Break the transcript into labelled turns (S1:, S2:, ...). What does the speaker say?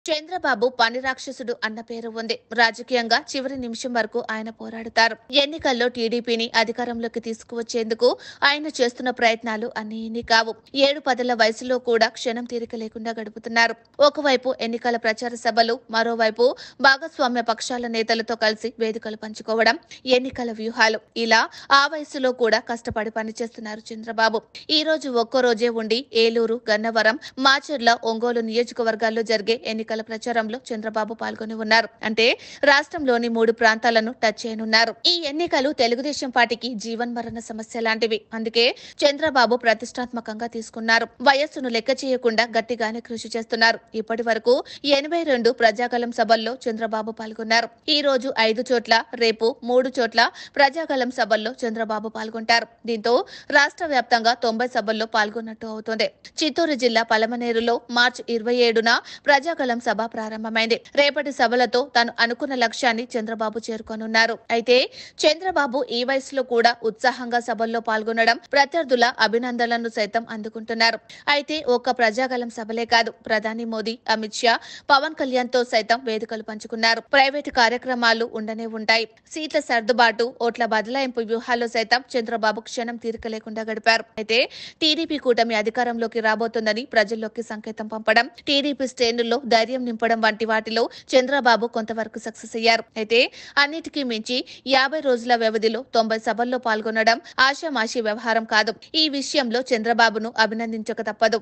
S1: చంద్రబాబు పని రాక్షసుడు అన్న పేరు ఉంది. రాజకీయంగా చివరి నిమిషం వరకు ఆయన పోరాడుతారు. ఎన్నికల్లో టీడీపీని అధికారంలోకి తీసుకువచ్చేందుకు ఆయన చేస్తున్న ప్రయత్నాలు అన్నీ కావు. 7-10 వయసులో కూడా క్షణం తీరిక లేకుండా గడుపుతున్నారు. ఒకవైపు ఎన్నికల ప్రచార సభలు, మరోవైపు భాగస్వామ్య పక్షాల నేతలతో కలిసి వేదికలు పంచుకోవడం, ఎన్నికల వ్యూహాలు. ఇలా ఆ వయసులో కూడా కష్టపడి పనిచేస్తున్నారు చంద్రబాబు. ఈ రోజు ఒక్కో రోజే ఉండి ఏలూరు, గన్నవరం, మాచర్ల, ఒంగోలు నియోజకవర్గాల్లో జరిగే ఎన్నికల ప్రచారంలో చంద్రబాబు పాల్గొని ఉన్నారు. అంటే రాష్ట్రంలోని 3 ప్రాంతాలను టచ్ చేయనున్నారు. ఈ ఎన్నికలు తెలుగుదేశం పార్టీకి జీవన్మరణ సమస్య లాంటివి. అందుకే చంద్రబాబు ప్రతిష్టాత్మకంగా తీసుకున్నారు. వయస్సును లెక్క చేయకుండా గట్టిగానే కృషి చేస్తున్నారు. ఇప్పటి వరకు 82 ప్రజాగలం సభల్లో చంద్రబాబు పాల్గొన్నారు. ఈ రోజు 5 చోట్ల, రేపు 3 చోట్ల ప్రజాగలం సభల్లో చంద్రబాబు పాల్గొంటారు. దీంతో రాష్ట్ర వ్యాప్తంగా 90 సభల్లో పాల్గొన్నట్టు అవుతుంది. చిత్తూరు జిల్లా పలమనేరులో మార్చి 27న ప్రజాగలం సభ ప్రారంభమైంది. రేపటి సభలతో తాను అనుకున్న లక్ష్యాన్ని చంద్రబాబు చేరుకోనున్నారు. అయితే చంద్రబాబు ఈ వయసులో కూడా ఉత్సాహంగా సభల్లో పాల్గొనడం, ప్రత్యర్థుల అభినందనలను సైతం అందుకుంటున్నారు. అయితే ఒక్క ప్రజాగలం సభలే కాదు, ప్రధాని మోదీ, అమిత్ షా, పవన్ కళ్యాణ్ తో సైతం వేదికలు పంచుకున్నారు. ప్రైవేటు కార్యక్రమాలు ఉండనే ఉంటాయి. సీట్ల సర్దుబాటు, ఓట్ల బదలాయింపు వ్యూహాల్లో సైతం చంద్రబాబు క్షణం తీరిక లేకుండా గడిపారు. అయితే టీడీపీ కూటమి అధికారంలోకి రాబోతోందని ప్రజల్లోకి సంకేతం పంపడం, టీడీపీ శ్రేణుల్లో ధైర్యం నింపడం వంటి వాటిలో చంద్రబాబు కొంతవరకు సక్సెస్ అయ్యారు. అయితే అన్నిటికీ మించి 50 రోజుల వ్యవధిలో 90 సభల్లో పాల్గొనడం ఆషామాషీ వ్యవహారం కాదు. ఈ విషయంలో చంద్రబాబును అభినందించక తప్పదు.